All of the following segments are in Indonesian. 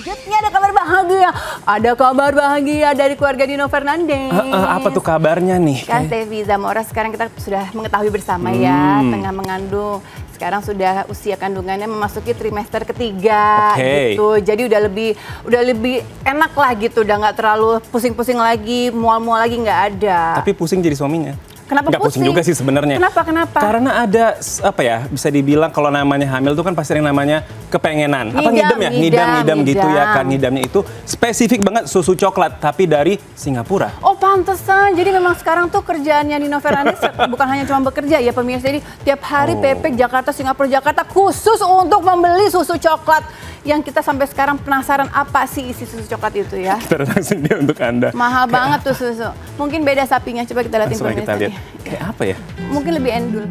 selanjutnya ada kabar bahagia. Ada kabar bahagia dari keluarga Nino Fernandez. Apa tuh kabarnya nih? Kan Steffi Zamora sekarang kita sudah mengetahui bersama ya, tengah mengandung. Sekarang sudah usia kandungannya memasuki trimester ketiga gitu. Jadi udah lebih enak lah gitu, udah nggak terlalu pusing-pusing lagi, mual-mual lagi nggak ada. Tapi pusing jadi suaminya. Kenapa nggak pusing juga sih sebenarnya. Kenapa? Karena ada apa ya, bisa dibilang kalau namanya hamil tuh kan pasti yang namanya kepengenan. Ngidam gitu ya kan. Ngidamnya itu spesifik banget susu coklat tapi dari Singapura. Oh pantesan. Jadi memang sekarang tuh kerjaannya Nino Fernandez bukan hanya cuma bekerja ya pemirsa. Jadi tiap hari PP Jakarta Singapura khusus untuk membeli susu coklat. Yang kita sampai sekarang penasaran apa sih isi susu coklat itu ya. Kita datang sendiri untuk Anda. Mahal banget tuh susu. Mungkin beda sapinya. Coba kita lihat informasinya. Kayak apa ya? Mungkin lebih endul.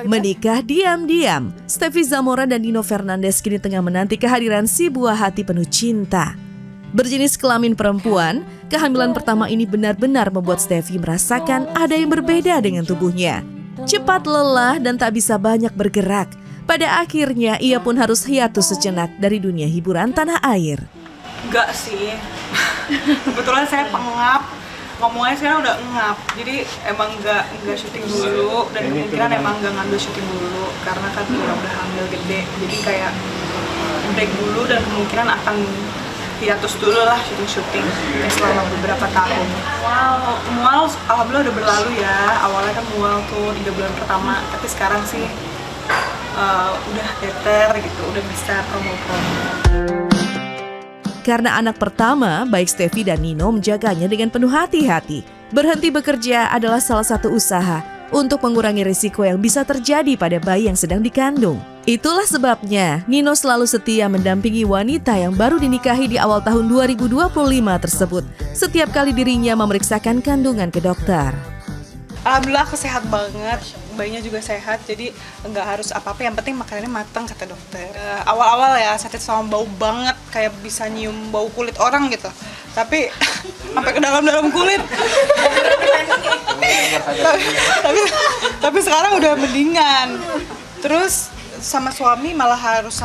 Menikah diam-diam, Steffi Zamora dan Nino Fernandez kini tengah menanti kehadiran si buah hati penuh cinta. Berjenis kelamin perempuan, kehamilan pertama ini benar-benar membuat Steffi merasakan ada yang berbeda dengan tubuhnya. Cepat lelah dan tak bisa banyak bergerak. Pada akhirnya ia pun harus hiatus sejenak dari dunia hiburan tanah air. Enggak sih, kebetulan saya pengap. Ngomongnya sekarang udah ngap, jadi emang nggak syuting dulu dan kemungkinan emang nggak ngambil syuting dulu karena kan udah hamil gede, jadi kayak break dulu dan kemungkinan akan hiatus dulu lah syuting selama beberapa tahun. Mual alhamdulillah udah berlalu ya, awalnya kan mual tuh 3 bulan pertama, tapi sekarang sih udah better gitu, udah bisa promo-promo. Karena anak pertama, baik Steffi dan Nino menjaganya dengan penuh hati-hati. Berhenti bekerja adalah salah satu usaha untuk mengurangi risiko yang bisa terjadi pada bayi yang sedang dikandung. Itulah sebabnya Nino selalu setia mendampingi wanita yang baru dinikahi di awal tahun 2025 tersebut. Setiap kali dirinya memeriksakan kandungan ke dokter. Alhamdulillah aku sehat banget, bayinya juga sehat, jadi nggak harus apa-apa, yang penting makanannya matang kata dokter. Awal-awal ya sakit sama bau banget, kayak bisa nyium bau kulit orang gitu, tapi sampai ke dalam kulit. tapi sekarang udah mendingan. Terus sama suami malah harus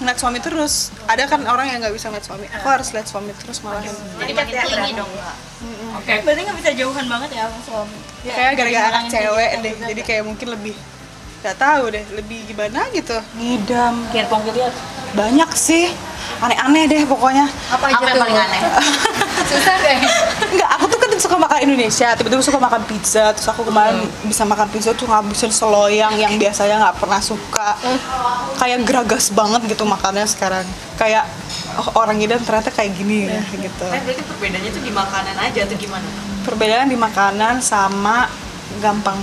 ngeliat suami terus. Ada kan orang yang nggak bisa ngeliat suami, aku harus lihat suami terus malah. Jadi makin tinggi dong Kak. Oke. Berarti nggak bisa jauhan banget ya sama suami. Ya, kayak gara-gara anak cewek deh, jadi kayak mungkin lebih nggak tahu deh, lebih gimana gitu. Ngidam. Lihat Banyak sih, aneh-aneh deh pokoknya. Apa yang paling aneh? Susah deh. Enggak, aku tuh kan suka makan Indonesia, tiba-tiba suka makan pizza. Terus aku kemarin bisa makan pizza tuh ngabisin seloyang yang biasanya nggak pernah suka. Kayak geragas banget gitu makannya sekarang. Kayak orang ngidam ternyata kayak gini ya gitu. Berarti perbedaannya tuh di makanan aja atau gimana? Perbedaan di makanan sama gampang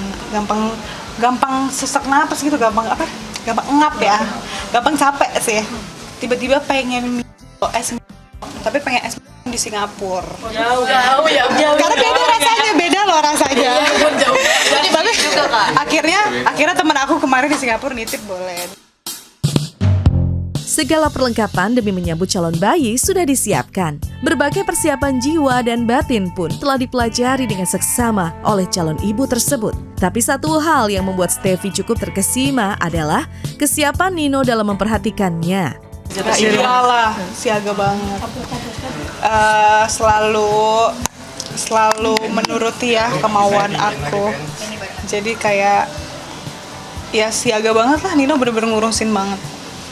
sesak napas gitu, gampang ngap ya, gampang capek sih. Tiba-tiba pengen es, tapi pengen es di Singapura. Jauh ya. Karena beda loh rasanya. Tapi akhirnya temen aku kemarin di Singapura nitip boleh. Segala perlengkapan demi menyambut calon bayi sudah disiapkan. Berbagai persiapan jiwa dan batin pun telah dipelajari dengan seksama oleh calon ibu tersebut. Tapi satu hal yang membuat Steffi cukup terkesima adalah kesiapan Nino dalam memperhatikannya. Iyalah, siaga banget. Selalu menuruti ya kemauan aku. Jadi kayak ya siaga banget lah, Nino bener-bener ngurusin banget.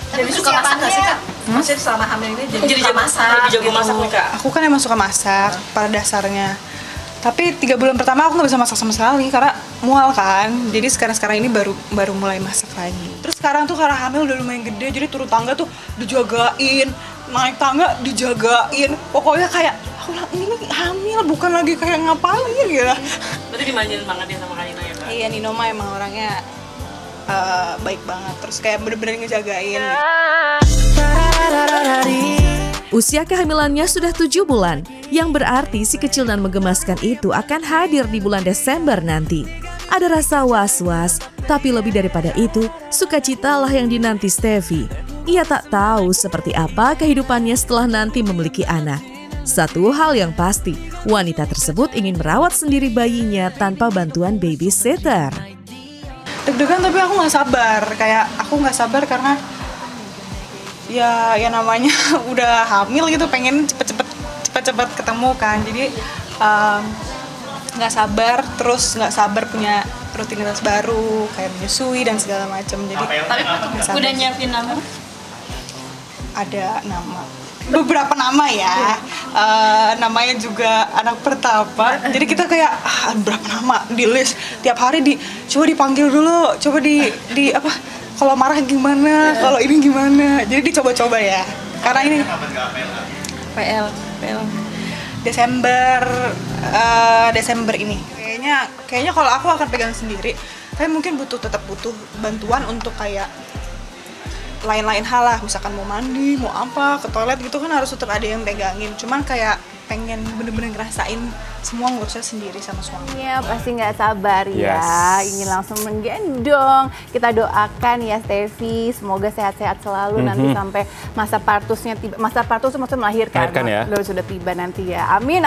Jadi suka masak nggak sih Kak? Maksudnya selama hamil ini jadi jago masak. Jago masak nih Kak. Aku kan emang suka masak pada dasarnya. Tapi 3 bulan pertama aku nggak bisa masak sama sekali karena mual kan. Jadi sekarang ini baru mulai masak lagi. Terus sekarang tuh karena hamil udah lumayan gede, jadi turun tangga tuh dijagain, naik tangga dijagain. Pokoknya kayak aku bilang ini hamil bukan lagi kayak ngapain ya. Berarti dimanjain banget ya sama Kak Nino ya Kak? Iya, Nino mah emang orangnya baik banget, terus kayak bener-bener ngejagain. Usia kehamilannya sudah 7 bulan, yang berarti si kecil dan menggemaskan itu akan hadir di bulan Desember nanti. Ada rasa was-was, tapi lebih daripada itu, sukacitalah yang dinanti Steffi. Ia tak tahu seperti apa kehidupannya setelah nanti memiliki anak. Satu hal yang pasti, wanita tersebut ingin merawat sendiri bayinya tanpa bantuan babysitter. Deg-degan tapi aku nggak sabar, kayak aku nggak sabar karena ya namanya udah hamil gitu, pengen cepet-cepet ketemu kan. Jadi nggak sabar punya rutinitas baru kayak menyusui dan segala macam. Jadi udah nyiapin nama? Ada beberapa nama ya. Namanya juga anak pertama. Jadi kita kayak berapa nama di list, tiap hari coba dipanggil dulu, coba di apa, kalau marah gimana, kalau ini gimana. Jadi dicoba-coba ya. Karena ini PL Desember ini. Kayaknya kalau aku akan pegang sendiri. Tapi mungkin tetap butuh bantuan untuk kayak lain-lain hal lah, misalkan mau mandi, mau apa, ke toilet gitu kan harus tetap ada yang pegangin. Cuman kayak pengen bener-bener ngerasain semua ngurusnya sendiri sama suami. Iya, pasti nggak sabar ya, ingin langsung menggendong. Kita doakan ya Steffi, semoga sehat-sehat selalu nanti sampai masa partusnya tiba. Masa partus itu maksudnya melahirkan ya? Sudah tiba nanti ya. Amin.